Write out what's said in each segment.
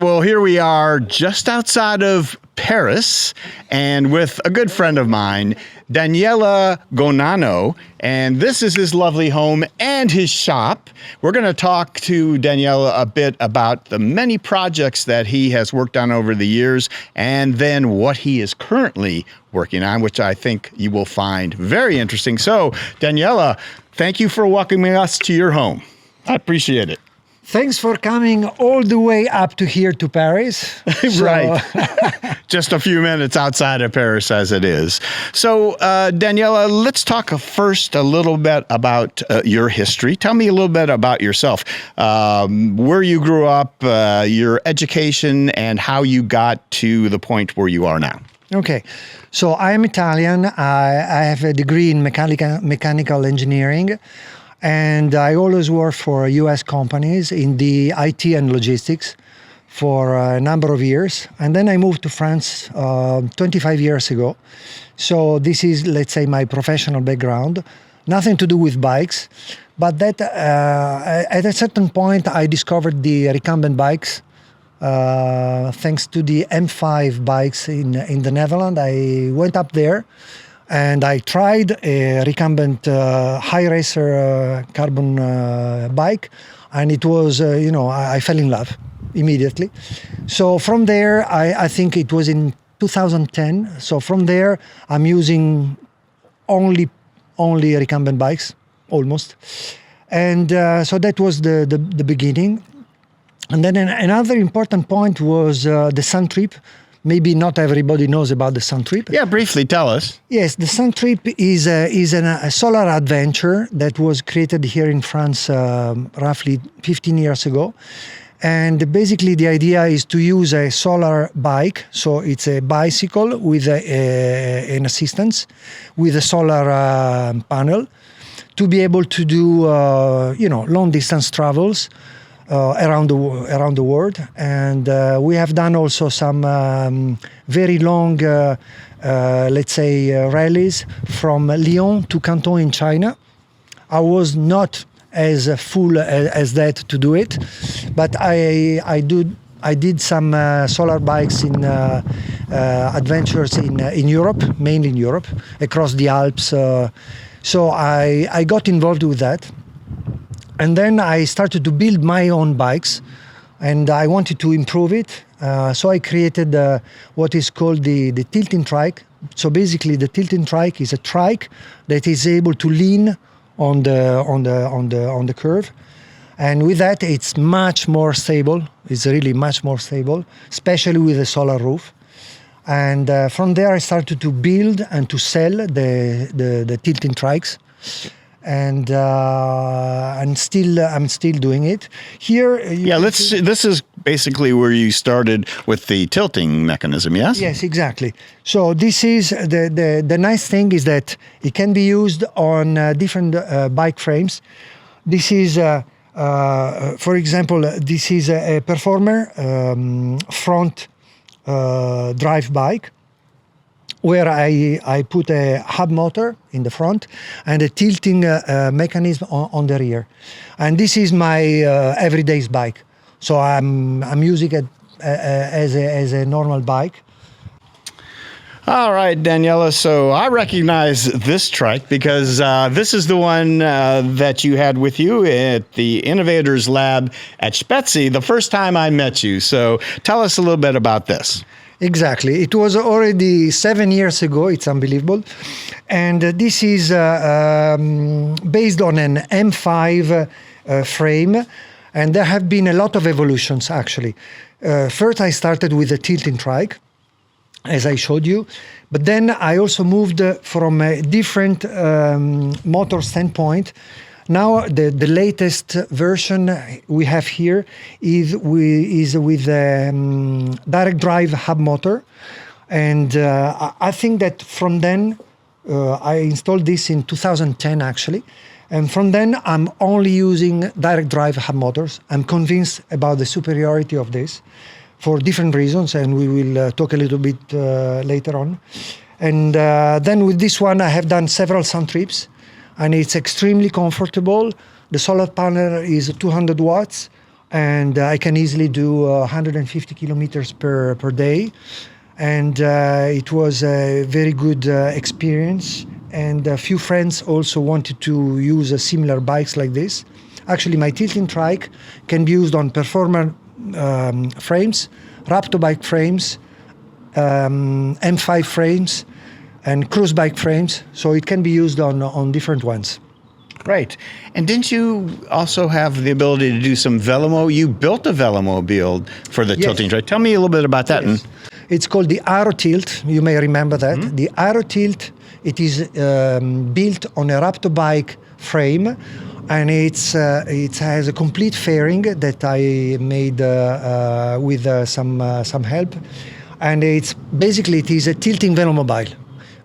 Well, here we are just outside of Paris and with a good friend of mine, Daniele Gonano, and this is his lovely home and his shop. We're going to talk to Daniele a bit about the many projects that he has worked on over the years and then what he is currently working on, which I think you will find very interesting. So, Daniele, thank you for welcoming us to your home. I appreciate it. Thanks for coming all the way up to here to Paris. Right. Just a few minutes outside of Paris as it is. So, Daniele, let's talk first a little bit about your history. Tell me a little bit about yourself, where you grew up, your education, and how you got to the point where you are now. Okay, so I am Italian. I have a degree in mechanical engineering. And I always worked for US companies in the IT and logistics for a number of years. And then I moved to France 25 years ago. So this is, let's say, my professional background. Nothing to do with bikes. But that at a certain point, I discovered the recumbent bikes. Thanks to the M5 bikes in the Netherlands. I went up there. And I tried a recumbent high racer carbon bike, and it was, I fell in love immediately. So from there, I think it was in 2010. So from there, I'm using only recumbent bikes, almost. And so that was the beginning. And then another important point was the Sun Trip. Maybe not everybody knows about the Sun Trip. Yeah, briefly tell us. Yes, the Sun Trip is a solar adventure that was created here in France roughly 15 years ago. And basically the idea is to use a solar bike. So it's a bicycle with an assistance with a solar panel to be able to do, long distance travels. Around the world, and we have done also some very long, let's say, rallies from Lyon to Canton in China. I was not as full as that to do it, but I did some solar bikes in adventures in Europe, mainly in Europe, across the Alps. So I got involved with that. And then I started to build my own bikes, and I wanted to improve it. So I created what is called the tilting trike. So basically, the tilting trike is a trike that is able to lean on the curve, and with that, it's much more stable. It's really much more stable, especially with a solar roof. And from there, I started to build and to sell the tilting trikes. And I'm still doing it here. This is basically where you started with the tilting mechanism, yes? Yes, exactly. So this is the nice thing is that it can be used on different bike frames. This is, for example, this is a performer front drive bike, where I put a hub motor in the front and a tilting mechanism on the rear. And this is my everyday bike. So I'm using it as a normal bike. All right, Daniele, so I recognize this trike because this is the one that you had with you at the Innovators Lab at Spezi the first time I met you. So tell us a little bit about this. Exactly. It was already 7 years ago. It's unbelievable. And this is based on an M5 frame. And there have been a lot of evolutions, actually. First, I started with a tilting trike, as I showed you. But then I also moved from a different motor standpoint. Now, the latest version we have here is with a direct drive hub motor. And I think that from then, I installed this in 2010, actually. And from then, I'm only using direct drive hub motors. I'm convinced about the superiority of this for different reasons, and we will talk a little bit later on. And then with this one, I have done several Sun trips, and it's extremely comfortable. The solar panel is 200 watts. and I can easily do 150 kilometers per day. And it was a very good experience. And a few friends also wanted to use similar bikes like this. Actually, my tilting trike can be used on performer frames, Raptor bike frames, M5 frames, and cruise bike frames. So it can be used on different ones. Right. And didn't you also have the ability to do some you built a velomobile for the tilting trike. Tell me a little bit about that. Yes. It's called the Aero Tilt. You may remember that. Mm-hmm. The Aero Tilt, it is built on a Raptor bike frame, and it has a complete fairing that I made with some help. And it is a tilting velomobile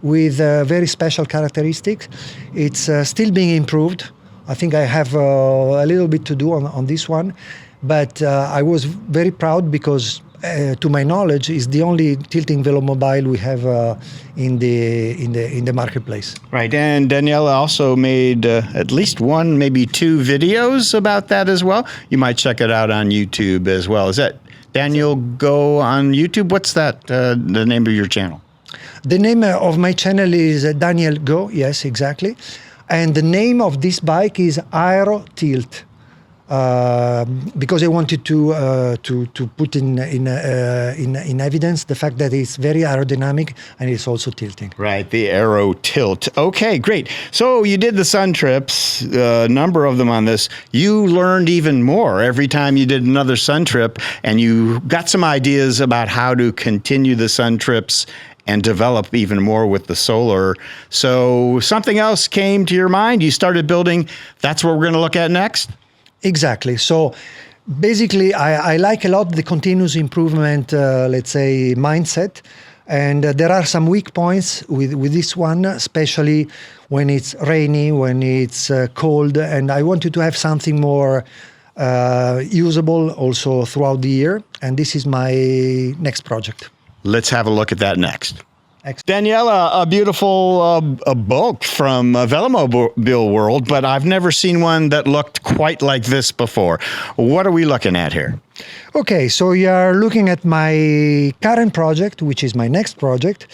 with very special characteristics. It's still being improved. I think I have a little bit to do on this one, but I was very proud because, to my knowledge, is the only tilting velomobile we have in the marketplace. Right, and Daniele also made at least one, maybe two videos about that as well. You might check it out on YouTube as well. Is that Daniel Go on YouTube? What's that, the name of your channel? The name of my channel is Daniel Go, yes, exactly. And the name of this bike is Aero Tilt, because I wanted to put in evidence the fact that it's very aerodynamic and it's also tilting. Right, the Aero Tilt. Okay, great. So you did the sun trips, a number of them on this. You learned even more every time you did another sun trip, and you got some ideas about how to continue the sun trips and develop even more with the solar. So something else came to your mind. You started building. That's what we're going to look at next? Exactly. So basically, I like a lot the continuous improvement, let's say, mindset. And there are some weak points with this one, especially when it's rainy, when it's cold. And I wanted to have something more usable also throughout the year. And this is my next project. Let's have a look at that next. Daniele, a beautiful bulk from velomobile world, but I've never seen one that looked quite like this before. What are we looking at here? Okay, so you are looking at my current project, which is my next project.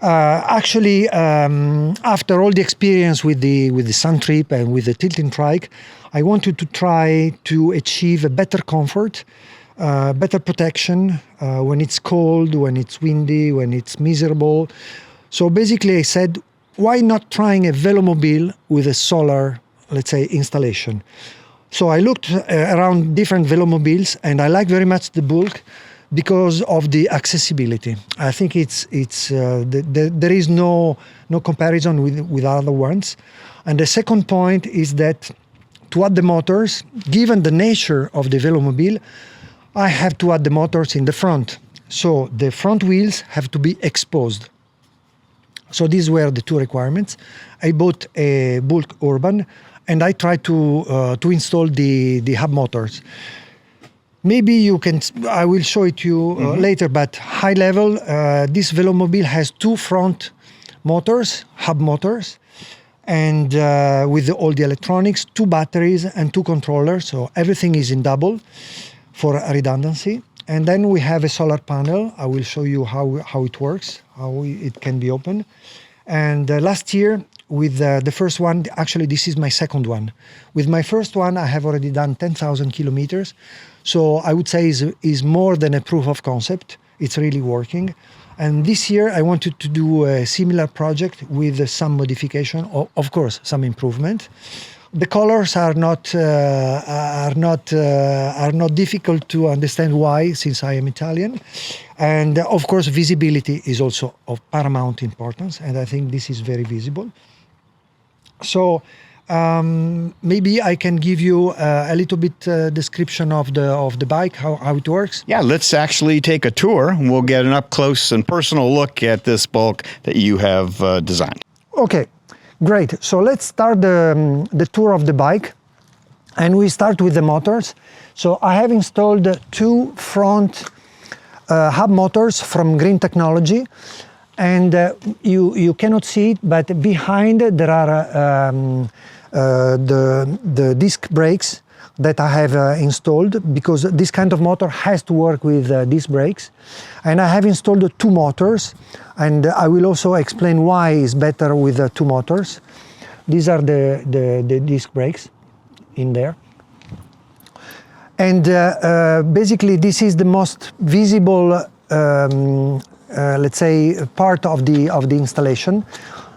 Actually, after all the experience with the sun trip and with the tilting trike, I wanted to try to achieve a better comfort, better protection when it's cold, when it's windy, when it's miserable. So basically I said, why not trying a velomobile with a solar, let's say, installation? So I looked around different velomobiles, and I like very much the bulk because of the accessibility. I think there is no comparison with other ones. And the second point is that to add the motors, given the nature of the velomobile, I have to add the motors in the front. So the front wheels have to be exposed. So these were the two requirements. I bought a bulk urban, and I tried to install the hub motors. Maybe I will show it to you later, but high level, this velomobile has two front motors, hub motors, and with all the electronics, two batteries and two controllers. So everything is in double for redundancy. And then we have a solar panel. I will show you how it works, how it can be opened. And last year, with the first one, actually this is my second one. With my first one, I have already done 10,000 kilometers. So I would say is more than a proof of concept. It's really working. And this year, I wanted to do a similar project with some modification, of course, some improvement. The colors are not difficult to understand why, since I am Italian, and of course visibility is also of paramount importance, and I think this is very visible. So maybe I can give you a little bit description of the bike, how it works. Yeah, let's actually take a tour, and we'll get an up close and personal look at this bulk that you have designed. Okay. Great. So let's start the tour of the bike, and we start with the motors. So I have installed two front hub motors from Green Technology, and you cannot see it, but behind there are the disc brakes that I have installed, because this kind of motor has to work with disc brakes. And I have installed 2 motors, and I will also explain why it's better with 2 motors. These are the disc brakes in there. And basically this is the most visible, let's say, part of the installation.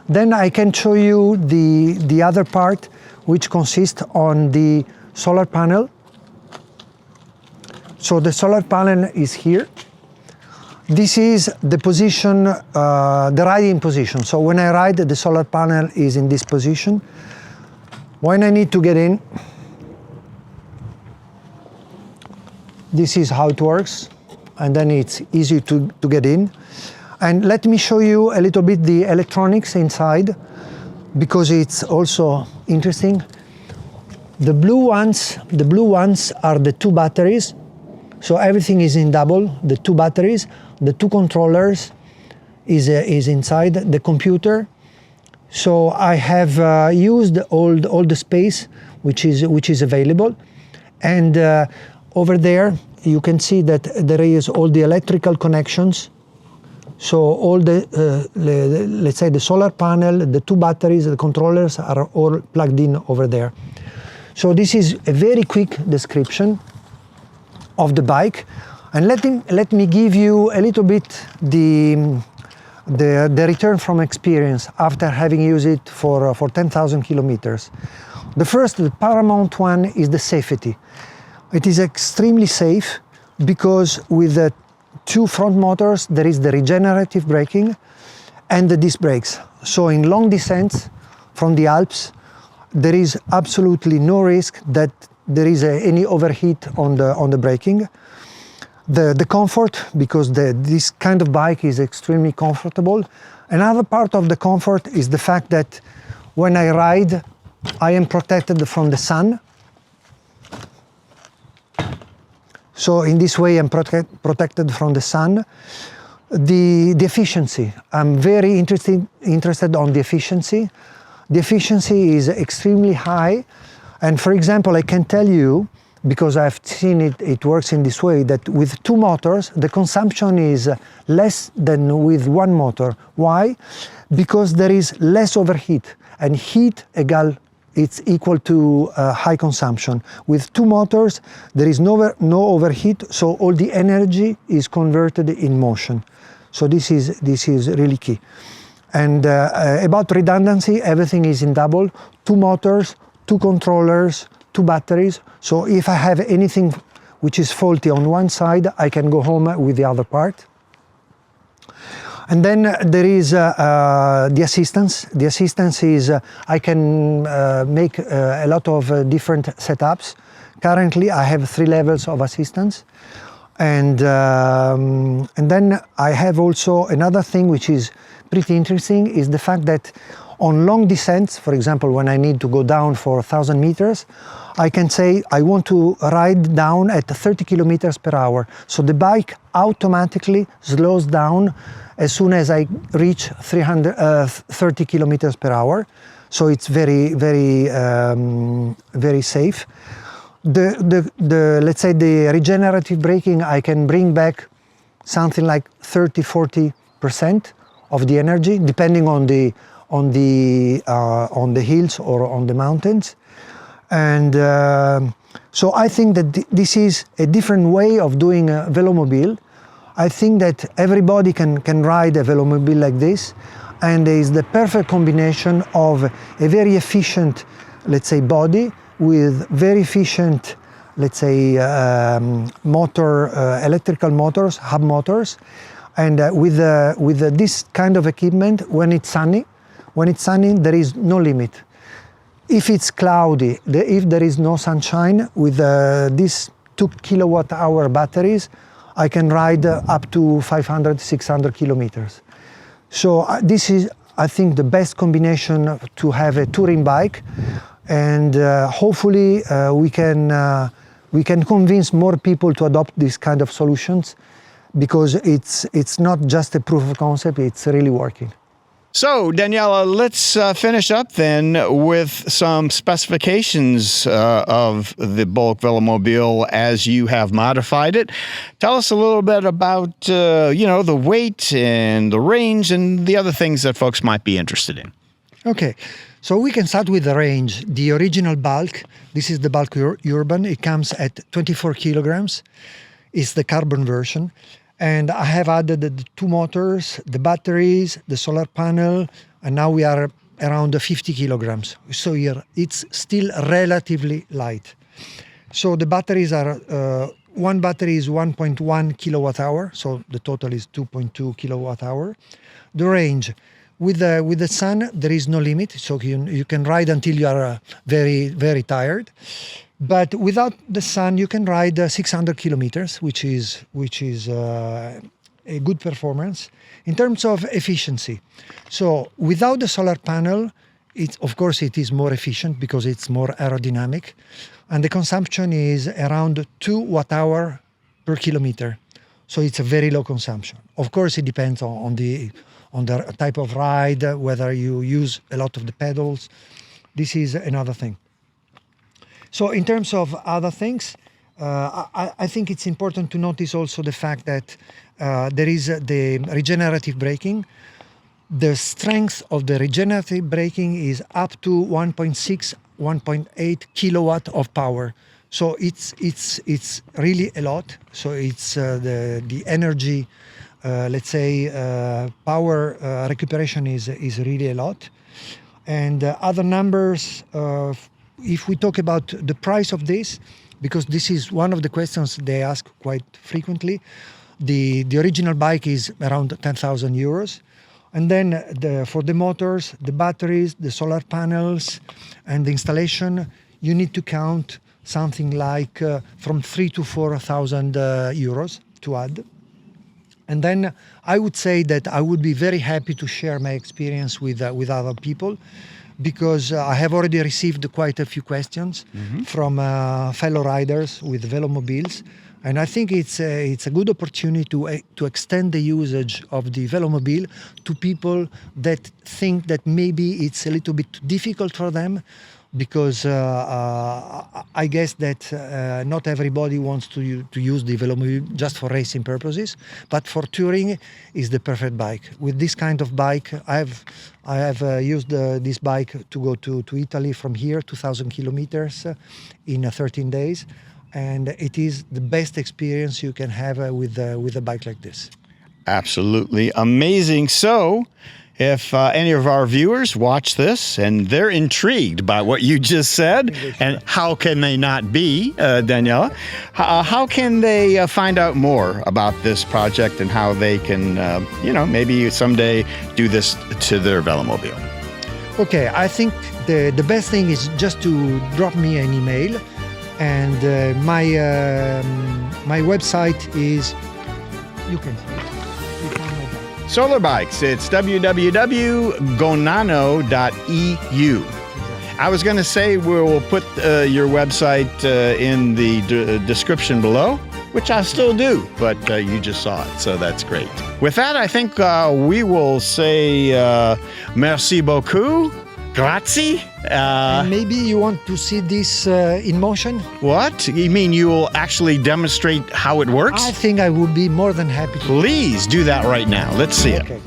Then I can show you the other part, which consists on the solar panel. So the solar panel is here. This is the position, the riding position. So when I ride, the solar panel is in this position. When I need to get in, this is how it works, and then it's easy to get in. And let me show you a little bit the electronics inside, because it's also interesting. The blue ones are the 2 batteries. So everything is in double, the 2 batteries, the 2 controllers is inside the computer. So I have used all the space which is available. And over there you can see that there is all the electrical connections. So all the, let's say, the solar panel, the 2 batteries, the controllers are all plugged in over there. So this is a very quick description of the bike. And let me give you a little bit the return from experience after having used it for 10,000 kilometers. The first, the paramount one, is the safety. It is extremely safe because with the 2 front motors there is the regenerative braking and the disc brakes. So in long descents from the Alps there is absolutely no risk that there is any overheat on the braking. The comfort, because this kind of bike is extremely comfortable. Another part of the comfort is the fact that when I ride I am protected from the sun. So in this way I'm protected from the sun. The efficiency, I'm very interested on the efficiency. The efficiency is extremely high, and for example I can tell you, because I've seen it works in this way, that with 2 motors the consumption is less than with 1 motor. Why? Because there is less overheat, and heat it's equal to high consumption. With 2 motors there is no overheat, so all the energy is converted in motion. So this is really key. And about redundancy, everything is in double: 2 motors, 2 controllers, 2 batteries. So if I have anything which is faulty on one side, I can go home with the other part. And then there is the assistance. The assistance is I can make a lot of different setups. Currently I have 3 levels of assistance. And then I have also another thing which is pretty interesting, is the fact that on long descents, for example when I need to go down for 1,000 meters, I can say I want to ride down at 30 kilometers per hour. So the bike automatically slows down as soon as I reach 30 kilometers per hour. So it's very, very, very safe. Let's say the regenerative braking, I can bring back something like 30–40% of the energy, depending on the hills or on the mountains. And so I think that this is a different way of doing a velomobile. I think that everybody can ride a velomobile like this, and there is the perfect combination of a very efficient, let's say, body with very efficient, let's say, electrical motors, hub motors, and with this kind of equipment, when it's sunny, there is no limit. If it's cloudy, if there is no sunshine, with these 2 kilowatt-hour batteries, I can ride up to 500–600 kilometers. So this is, I think, the best combination to have a touring bike, and hopefully we can convince more people to adopt these kind of solutions, because it's not just a proof of concept, it's really working. So, Daniela, let's finish up then with some specifications of the bulk velomobile as you have modified it. Tell us a little bit about, the weight and the range and the other things that folks might be interested in. Okay, so we can start with the range. The original bulk, this is the bulk urban. It comes at 24 kilograms. It's the carbon version. And I have added the 2 motors, the batteries, the solar panel, and now we are around 50 kilograms. So here it's still relatively light. So the batteries are, one battery is 1.1 kilowatt hour, so the total is 2.2 kilowatt hour. The range, with the sun, there is no limit, so you can ride until you are very, very tired. But without the sun, you can ride 600 kilometers, which is a good performance in terms of efficiency. So without the solar panel, of course it is more efficient because it's more aerodynamic, and the consumption is around 2 watt-hour per kilometer. So it's a very low consumption. Of course, it depends on the type of ride, whether you use a lot of the pedals. This is another thing. So in terms of other things, I think it's important to notice also the fact that there is the regenerative braking. The strength of the regenerative braking is up to 1.6, 1.8 kilowatt of power. So it's really a lot. So it's the energy, power recuperation is really a lot. And other numbers, if we talk about the price of this, because this is one of the questions they ask quite frequently, the original bike is around 10,000 euros. And then for the motors, the batteries, the solar panels, and the installation, you need to count something like from 3,000 to 4,000 euros to add. And then I would say that I would be very happy to share my experience with other people, because I have already received quite a few questions from fellow riders with velomobiles, and I think it's a good opportunity to extend the usage of the velomobile to people that think that maybe it's a little bit difficult for them, because I guess that not everybody wants to use the velomobile just for racing purposes, but for touring is the perfect bike. With this kind of bike, I have used this bike to go to Italy from here, 2,000 kilometers in 13 days, and it is the best experience you can have with a bike like this. Absolutely amazing. So, if any of our viewers watch this and they're intrigued by what you just said, and how can they not be, Daniela, how can they find out more about this project and how they can, maybe someday do this to their velomobile? Okay, I think the best thing is just to drop me an email, and my website is, you can see it. Solar bikes, it's www.gonano.eu. I was going to say we'll put your website in the description below, which I still do, but you just saw it, so that's great. With that, I think we will say merci beaucoup, grazie. And maybe you want to see this in motion? What? You mean you will actually demonstrate how it works? I think I would be more than happy to. Please do that right now. Let's see it. Okay.